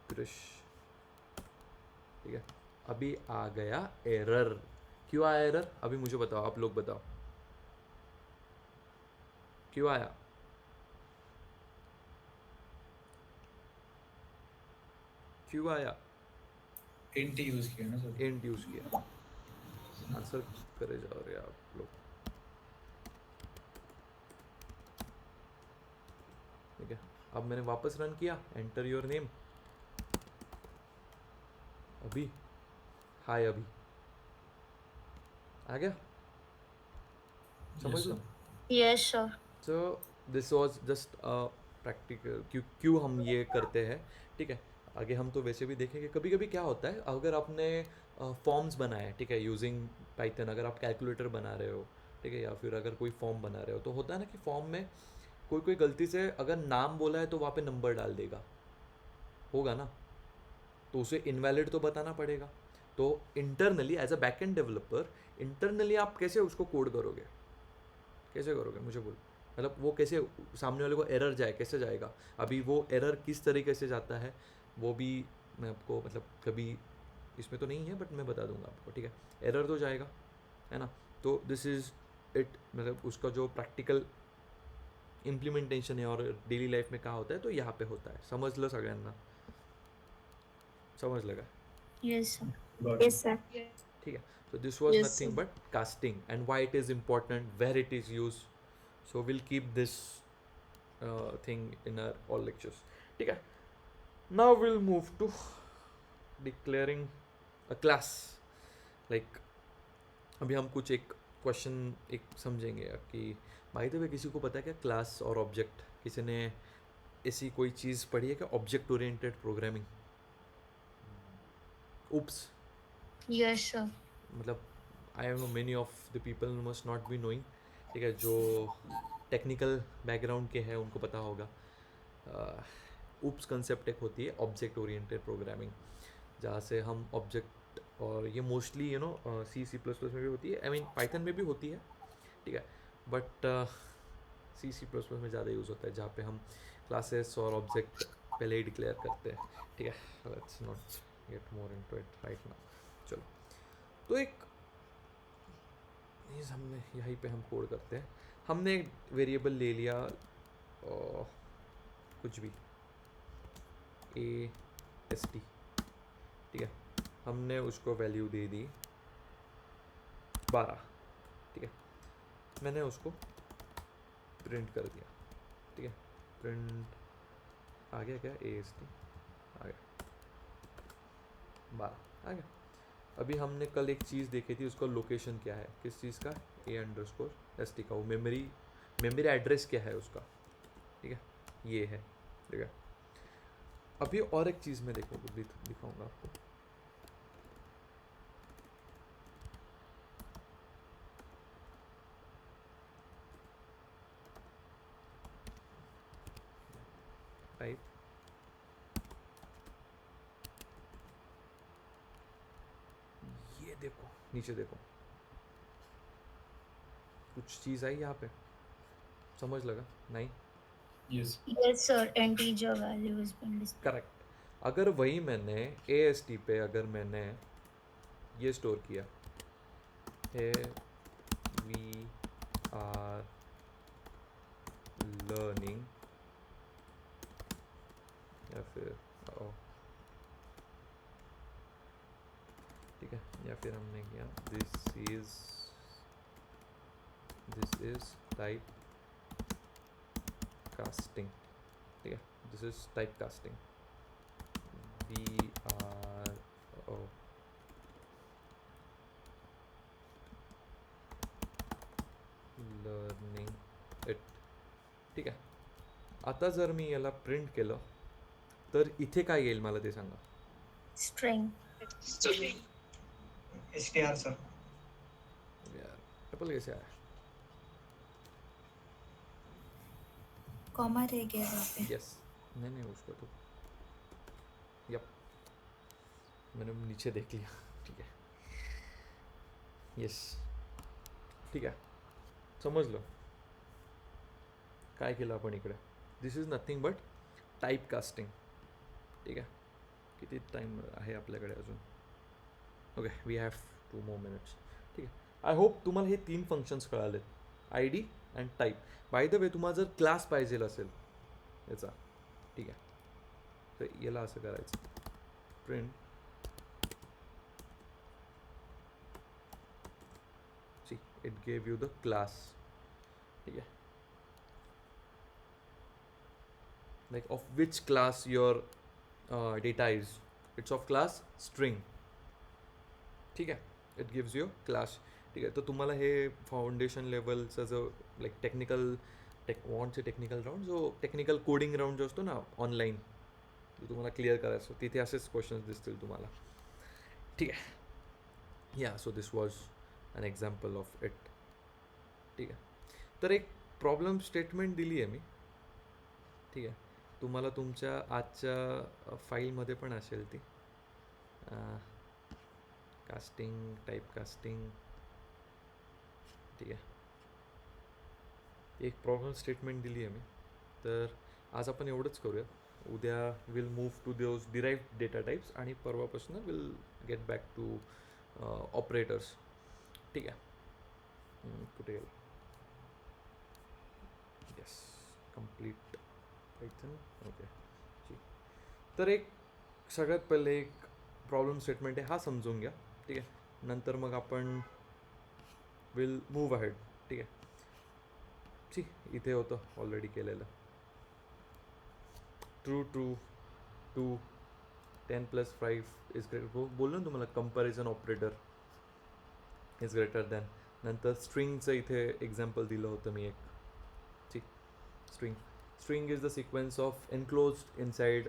कृष, ठीक है। अभी आ गया एरर, क्यों आया एरर अभी मुझे बताओ, आप लोग बताओ क्यों आया? क्यों आया? इंट यूज किया ना सर। इंट यूज किया, आंसर करे जा रहे आप लोग, ठीक है। अब मैंने वापस रन किया, एंटर योर नेम, अभी हाय, अभी आ गया, समझ लो। Yes, sir. So this was just practical, क्यों हम ये करते हैं, ठीक है। आगे हम तो वैसे भी देखेंगे, कभी कभी क्या होता है, अगर आपने फॉर्म्स बनाए, ठीक है, यूजिंग पाइथन, अगर आप कैलकुलेटर बना रहे हो, ठीक है, या फिर अगर कोई फॉर्म बना रहे हो, तो होता है ना कि फॉर्म में कोई कोई गलती से अगर नाम बोला है तो वहाँ पे नंबर डाल देगा, होगा ना, तो उसे इनवैलिड तो बताना पड़ेगा। तो internally as a backend developer, internally आप कैसे उसको कोड करोगे, कैसे करोगे मुझे बोलो, मतलब वो कैसे सामने वाले को एरर जाए, कैसे जाएगा? अभी वो एरर किस तरीके से जाता है वो भी मैं आपको, मतलब कभी इसमें तो नहीं है बट मैं बता दूंगा आपको, ठीक है। एरर तो जाएगा, है ना। तो दिस इज़ इट, मतलब उसका जो प्रैक्टिकल इम्प्लीमेंटेशन है और डेली लाइफ में कहाँ होता है, तो यहाँ पे होता है, समझ लो सगळ्यांना, समझ लगा? Yes, sir. Yes, sir. Yes. ठीक है। So this was Yes, nothing sir. but casting and why it is important, where it is used. So we'll keep this thing in our all lectures. ठीक है। Now we'll move to declaring a class. Like अभी हम कुछ एक question एक समझेंगे कि bye the वे किसी को पता है क्या क्लास और ऑब्जेक्ट, किसी ने ऐसी कोई चीज़ पढ़ी है क्या, ऑब्जेक्ट ओरिएंटेड प्रोग्रामिंग? उप्स, Yes, sir. मतलब I know many of the people must not be knowing, ठीक है, जो टेक्निकल बैकग्राउंड के हैं उनको पता होगा। उप्स कंसेप्ट एक होती है ऑब्जेक्ट ओरिएंटेड प्रोग्रामिंग, जहाँ से हम ऑब्जेक्ट, और ये मोस्टली सी सी प्लस प्लस में भी होती है, आई मीन पाइथन में भी होती है, ठीक है, but C C plus plus में ज़्यादा यूज़ होता है, जहाँ पे हम क्लासेस और ऑब्जेक्ट पहले ही डिक्लेयर करते हैं, ठीक है। Let's not get more into it right now. चलो, तो एक हमने यहीं पे हम कोड करते हैं, हमने एक वेरिएबल ले लिया कुछ भी ए एस टी, ठीक है, हमने उसको वैल्यू दे दी 12, ठीक है, मैंने उसको प्रिंट कर दिया, ठीक है, प्रिंट आ गया क्या, ए एस टी आ गया, 12 आ गया। अभी हमने कल एक चीज़ देखी थी, उसका लोकेशन क्या है, किस चीज़ का, ए अंडरस्कोर एस टी का, वो मेमोरी एड्रेस क्या है उसका, ठीक है, ये है, ठीक है। अभी और एक चीज़ मैं दिखाऊंगा आपको, टाइप ये देखो, नीचे देखो, कुछ चीज़ आई यहाँ पे, समझ लगा नहीं? Yes. Yes, sir. Integer value has been displayed. Correct. अगर वही मैंने AST पे अगर मैंने ये स्टोर किया है वी आर लर्निंग या फिर ठीक है, या फिर हमने किया दिस इज टाइप कास्टिंग, ठीक है, this is type casting we are learning it, ठीक आहे। आता जर मी याला प्रिंट केलं तर इथे काय येईल मला ते सांगा। String. STR sir. यार ट्रिपल कैसे आया? कॉमा रह गया वहाँ पे। यस, नहीं उसको तो यप मैंने नीचे देख लिया, ठीक है, यस, ठीक आहे, समजलं काय केलं आपण इकडे। This is nothing but type casting, ठीक आहे। किती टाईम आहे आपल्याकडे अजून? Okay, we have 2 more minutes, ठीक आहे। आय होप तुम्हाला हे 3 फंक्शन्स कळालेत, I D and type. By the way तुम्हाला जर क्लास पाहिजे असेल याचा, ठीक आहे, तर याला असं करायचं print see it gave you the class, ठीक आहे, like of which class your data is, it's of class string, ठीक आहे, it gives you class, ठीक आहे। तर तुम्हाला हे फाउंडेशन लेवलचा जो लाईक टेक्निकल टेक्निकल राऊंड, जो टेक्निकल कोडिंग राऊंड जो असतो ना ऑनलाईन, जो तुम्हाला क्लिअर करायचं, तिथे असेच क्वेश्चन्स दिसतील तुम्हाला, ठीक आहे। या सो this was an example of it, ठीक आहे। तर एक प्रॉब्लेम स्टेटमेंट दिली आहे मी, ठीक आहे, तुम्हाला तुमच्या आजच्या फाईलमध्ये पण असेल ती, कास्टिंग, टाईप कास्टिंग, ठीक आहे। एक प्रॉब्लेम स्टेटमेंट दिली आहे मी, तर आज आपण एवढंच करूया। उद्या will move to those derived data types आणि परवापासून will get back to operators, ठीक आहे। कुठे गेलं? येस, कंप्लीट पायथन, ओके, ठीक। तर एक सगळ्यात पहिले एक प्रॉब्लेम स्टेटमेंट आहे, हा समजून घ्या, ठीक आहे। नंतर मग आपण विल मूव्ह अहेड, ठीक आहे। ठीक, इथे होतं ऑलरेडी केलेलं, ट्रू 2 10 + 5 इज ग्रेटर, बोललो ना तुम्हाला comparison operator is greater than. नंतर स्ट्रिंगचं इथे एक्झाम्पल दिलं होतं मी एक, ठीक। String is the sequence of enclosed inside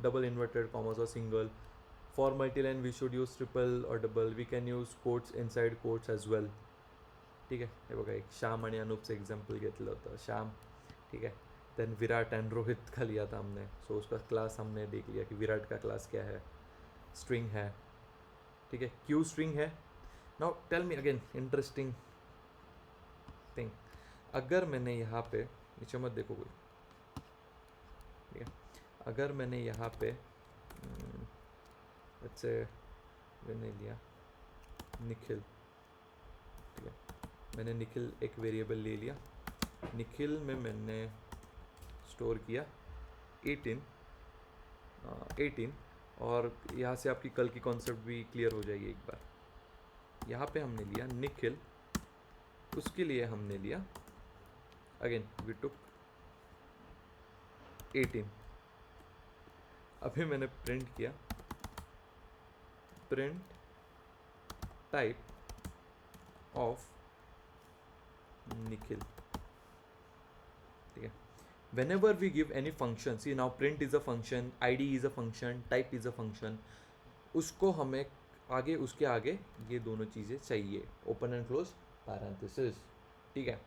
double inverted commas or single. For multi-line we should use triple or double. We can use quotes inside quotes as well, ठीक आहे। हे बघा, एक श्याम आणि अनूपचं एक्झाम्पल घेतलं होतं, श्याम, ठीक है। देन विराट एंड रोहित का लिया था हमने, सो उसका क्लास हमने देख लिया कि विराट का क्लास क्या है, स्ट्रिंग है, ठीक है, क्यू स्ट्रिंग है। Now tell me again interesting thing, अगर मैंने यहाँ पे नीचे मत देखो कोई, ठीक है, अगर मैंने यहाँ पे अच्छे मैंने लिया निखिल, ठीक है, मैंने निखिल एक वेरिएबल ले लिया, निखिल में मैंने स्टोर किया 18 और यहाँ से आपकी कल की कॉन्सेप्ट भी क्लियर हो जाएगी एक बार। यहाँ पे हमने लिया निखिल, उसके लिए हमने लिया अगेन वी टुक 18। अभी मैंने प्रिंट किया प्रिंट टाइप ऑफ निखिल, ठीक है। whenever we give any function, see now print is a function, id is a function, type is a function, उसको हमें आगे उसके आगे ये दोनों चीज़ें चाहिए, ओपन एंड क्लोज पैरेंथेसिस, ठीक है।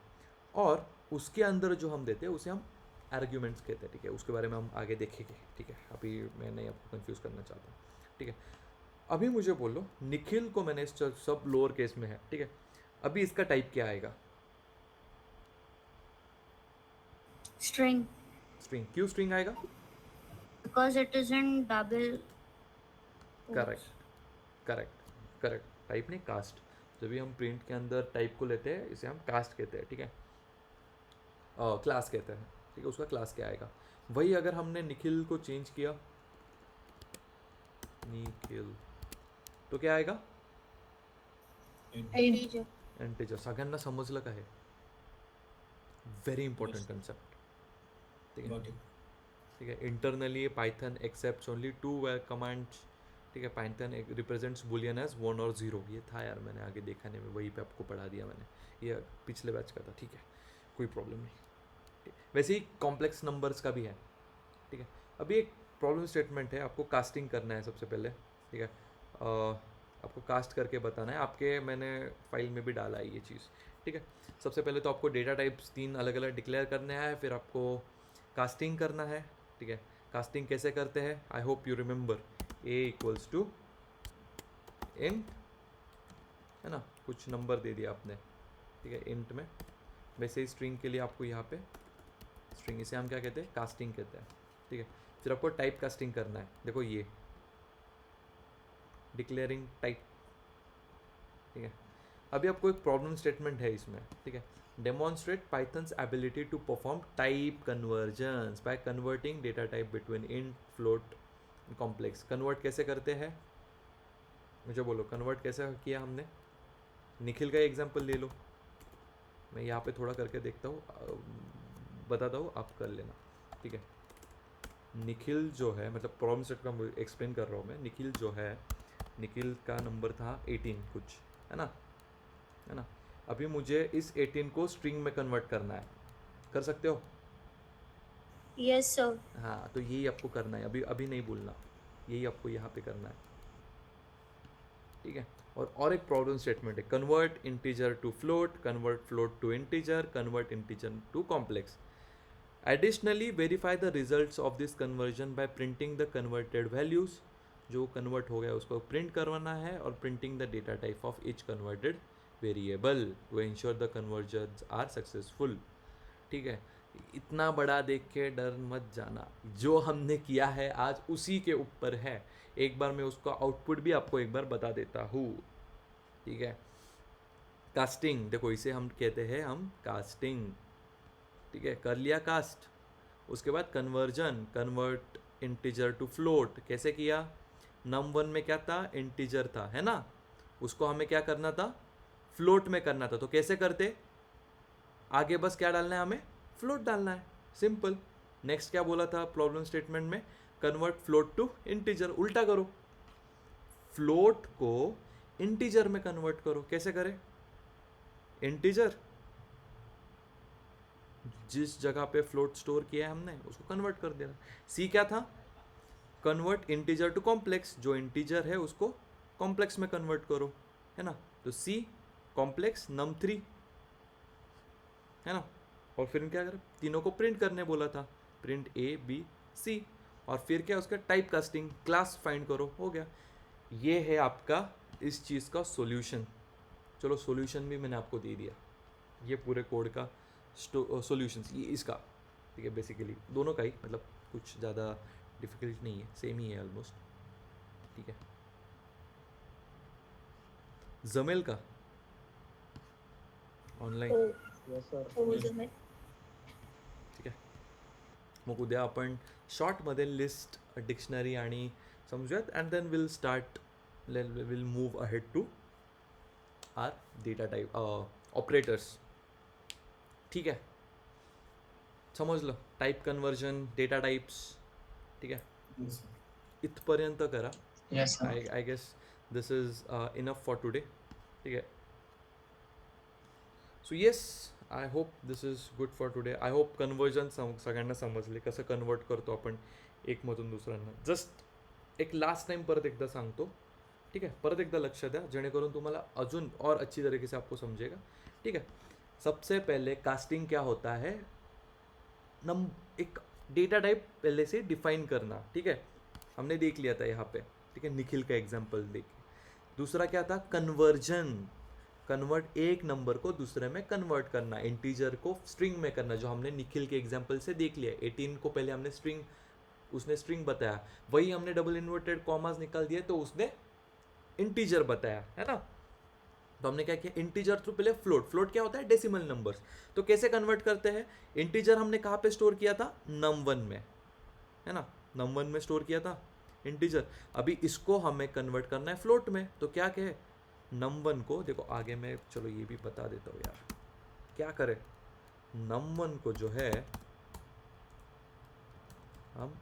और उसके अंदर जो हम देते हैं उसे हम आर्ग्यूमेंट्स कहते हैं, ठीक है। उसके बारे में हम आगे देखेंगे, ठीक है, अभी मैं नहीं आपको कंफ्यूज करना चाहता हूँ, ठीक है। अभी मुझे बोलो निखिल को मैंने सब लोअर केस में है, ठीक है। अभी इसका टाइप क्या आएगा? String, स्ट्रिंग, क्यों स्ट्रिंग आएगा? because it is in double quotes. Correct correct correct, type नहीं कास्ट। जब भी हम प्रिंट के अंदर टाइप को लेते हैं इसे हम कास्ट कहते हैं, ठीक है, क्लास कहते हैं, ठीक है, उसका क्लास क्या आएगा? वही अगर हमने निखिल को चेंज किया, निखिल, तो क्या आएगा? Integer. इंटीजर। सगळ्यांना समजलं का हे? व्हेरी इंपॉर्टंट कन्सेप्ट, ठीक है, Got it. ठीक है। Internally Python accepts only 2 commands, ठीक है। पाइथन रिप्रेजेंट्स बुलियन एज 1 और 0। ये था यार, मैंने आगे दिखाने में वहीं पे आपको पढ़ा दिया मैंने, ये पिछले बैच का था, ठीक है, कोई प्रॉब्लम नहीं। वैसे ही कॉम्प्लेक्स नंबर्स का भी है, ठीक है। अभी एक प्रॉब्लम स्टेटमेंट है, आपको कास्टिंग करना है सबसे पहले, ठीक है। आपको कास्ट करके बताना है, आपके मैंने फाइल में भी डाला है ये चीज़, ठीक है। सबसे पहले तो आपको डेटा टाइप्स 3 अलग अलग डिक्लेयर करने हैं, फिर आपको कास्टिंग करना है, ठीक है। कास्टिंग कैसे करते हैं? I hope you remember, a equals to int, है ना, कुछ नंबर दे दिया आपने, ठीक है, इंट में। वैसे ही स्ट्रिंग के लिए आपको यहाँ पे स्ट्रिंग, इसे हम क्या कहते हैं? कास्टिंग कहते हैं, ठीक है। फिर आपको टाइप कास्टिंग करना है, देखो ये डिक्लेयरिंग टाइप, ठीक है। अभी आपको एक प्रॉब्लम स्टेटमेंट है इसमें, ठीक है। Demonstrate Python's ability to perform type conversions by converting data type between int, float, complex. Convert कैसे करते हैं मुझे बोलो, कन्वर्ट कैसे किया हमने? निखिल का एग्जांपल ले लो, मैं यहाँ पे थोड़ा करके देखता हूँ, बताता हूँ, आप कर लेना, ठीक है। निखिल जो है, मतलब प्रॉब्लम सेट का एक्सप्लेन कर रहा हूँ मैं। निखिल जो है, निखिल का नंबर था 18 कुछ, है ना, है ना। अभी मुझे इस 18 को स्ट्रिंग में कन्वर्ट करना है, कर सकते हो? Yes, sir. हाँ, तो यही आपको करना है, अभी अभी नहीं भूलना, यही आपको यहाँ पे करना है, ठीक है। और एक प्रॉब्लम स्टेटमेंट है, convert integer to float, convert float to integer, convert integer to complex. Additionally verify the results of this conversion by printing the converted values. जो कन्वर्ट हो गया उसको प्रिंट करवाना है, और printing the data type of each converted variable to ensure the conversions are successful, ठीक है। इतना बड़ा देख के डर मत जाना, जो हमने किया है आज उसी के ऊपर है। एक बार मैं उसका आउटपुट भी आपको एक बार बता देता हूँ, ठीक है। कास्टिंग, देखो इसे हम कहते हैं हम कास्टिंग, ठीक है, कर लिया कास्ट। उसके बाद conversion, convert integer to float, कैसे किया? num1 में क्या था? इंटीजर था, है ना, उसको हमें क्या करना था? फ्लोट में करना था। तो कैसे करते? आगे बस क्या डालना है हमें? फ्लोट डालना है, सिंपल। नेक्स्ट क्या बोला था प्रॉब्लम स्टेटमेंट में? कन्वर्ट फ्लोट टू इंटीजर, उल्टा करो, फ्लोट को इंटीजर में कन्वर्ट करो। कैसे करें? इंटीजर, जिस जगह पे फ्लोट स्टोर किया है हमने उसको कन्वर्ट कर देना। सी क्या था? कन्वर्ट इंटीजर टू कॉम्प्लेक्स, जो इंटीजर है उसको कॉम्प्लेक्स में कन्वर्ट करो, है ना। तो सी कॉम्प्लेक्स num3, है ना। और फिर क्या करें? तीनों को प्रिंट करने बोला था, प्रिंट ए बी सी, और फिर क्या उसका टाइप कास्टिंग, क्लास फाइंड करो, हो गया। ये है आपका इस चीज़ का सॉल्यूशन। चलो सॉल्यूशन भी मैंने आपको दे दिया, ये पूरे कोड का सॉल्यूशन ये इसका, ठीक है। बेसिकली दोनों का ही, मतलब कुछ ज़्यादा डिफिकल्ट नहीं है, सेम ही है ऑलमोस्ट, ठीक है। जमेल का ऑनलाईन, हो जमेल. ठीक आहे. मग उद्या आपण शॉर्टमध्ये लिस्ट, डिक्शनरी आणि समजूयात, and then will start, will move ahead to our data type operators, ठीक आहे. समजलं? टाइप कन्वर्जन, डेटा टाइप्स, ठीक आहे. Yes, sir. इथपर्यंत करा. Yes, sir. I guess this is enough for today, ठीक आहे. So yes, I hope this is good for today. I hope conversion सगळ्यांना समजले, कसं कन्वर्ट करतो आपण एकमधून दुसऱ्यांना. जस्ट एक लास्ट टाइम परत एकदा सांगतो, ठीक है. परत एकदा लक्ष द्या, जेणेकरून तुम्हाला अजून और अच्छी तरीके से आपको समझेगा, ठीक है. सबसे पहले कास्टिंग क्या होता है, एक डेटा टाइप पहले से डिफाइन करना, ठीक है. हमने देख लिया था यहाँ पे, ठीक है, निखिल का एग्जाम्पल देखिए. दूसरा क्या था, कन्वर्जन. कन्वर्ट एक नंबर को दूसरे में कन्वर्ट करना, इंटीजर को स्ट्रिंग में करना, जो हमने निखिल के एग्जाम्पल से देख लिया। 18 को पहले हमने स्ट्रिंग, उसने स्ट्रिंग बताया, वही हमने डबल इन्वर्टेड कॉमास निकाल दिए तो उसने इंटीजर बताया, है ना। तो हमने क्या किया, इंटीजर थ्रू पहले फ्लोट, फ्लोट क्या होता है, डेसिमल नंबर्स। तो कैसे कन्वर्ट करते हैं, इंटीजर हमने कहाँ पे स्टोर किया था, num1 में, है ना, num1 में स्टोर किया था इंटीजर। अभी इसको हमें कन्वर्ट करना है फ्लोट में, तो क्या कहे, num1 को देखो आगे मैं, चलो ये भी बता देता हूँ यार, क्या करें, num1 को जो है हम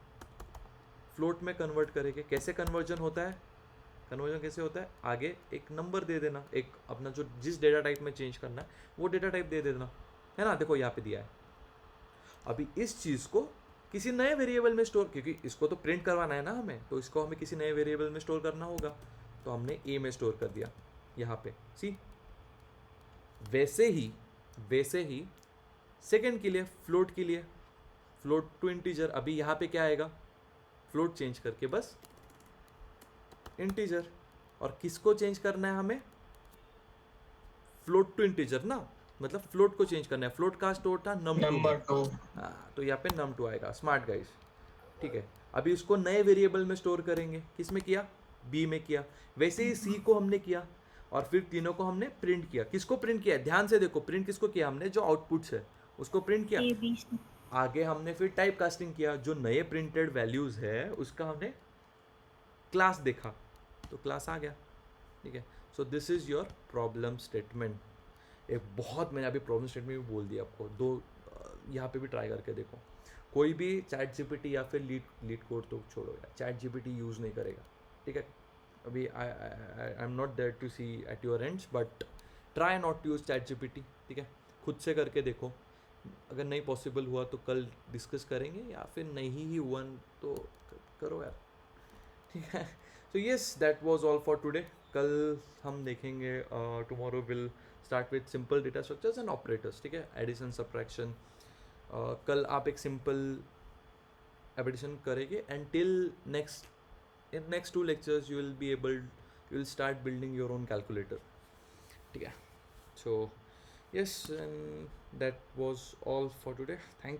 फ्लोट में कन्वर्ट करेंगे। कैसे कन्वर्जन होता है, कन्वर्जन कैसे होता है, आगे एक नंबर दे देना, एक अपना जो जिस डेटा टाइप में चेंज करना है वो डेटा टाइप दे देना, है ना। देखो यहाँ पे दिया है। अभी इस चीज़ को किसी नए वेरिएबल में स्टोर, क्योंकि इसको तो प्रिंट करवाना है ना हमें, तो इसको हमें किसी नए वेरिएबल में स्टोर करना होगा, तो हमने ए में स्टोर कर दिया यहाँ पे, सी। वैसे ही सेकेंड के लिए, फ्लोट के लिए, फ्लोट टू इंटीजर, अभी यहाँ पे क्या आएगा, फ्लोट चेंज करके बस इंटीजर। और किसको चेंज करना है हमें, फ्लोट टू इंटीजर ना, मतलब फ्लोट को चेंज करना है। फ्लोट का स्टोर था नंबर num2, 2 तो यहाँ पे num2 आएगा, स्मार्ट गाइस, ठीक है। अभी उसको नए वेरिएबल में स्टोर करेंगे, किस में किया, बी में किया। वैसे ही सी को हमने किया, और फिर तीनों को हमने प्रिंट किया। किसको प्रिंट किया, ध्यान से देखो, प्रिंट किसको किया हमने, जो आउटपुट्स है उसको प्रिंट किया। A B C. आगे हमने फिर टाइप कास्टिंग किया, जो नए प्रिंटेड वैल्यूज है उसका हमने क्लास देखा, तो क्लास आ गया, ठीक है। So this is your problem statement. एक बहुत, मैंने अभी प्रॉब्लम स्टेटमेंट भी बोल दिया आपको, दो यहाँ पे भी ट्राई करके देखो। कोई भी चैट जीपीटी या फिर लीड कोड तो छोड़ो यार, चैट जीपीटी यूज़ नहीं करेगा, ठीक है। अभी I am not there to see at your ends, but try not to use ChatGPT, ठीक है। खुद से करके देखो, अगर नहीं पॉसिबल हुआ तो कल डिस्कस करेंगे, या फिर नहीं ही हुआ तो करो यार, ठीक है। So yes, that was all for today. कल हम देखेंगे, tomorrow will start with simple data structures and operators, ठीक है, एडिशन सब्ट्रैक्शन। कल आप एक सिंपल एडिशन करेंगे, and till next 2 lectures you will start building your own calculator, ठीक है। So yes, and that was all for today. Thank you.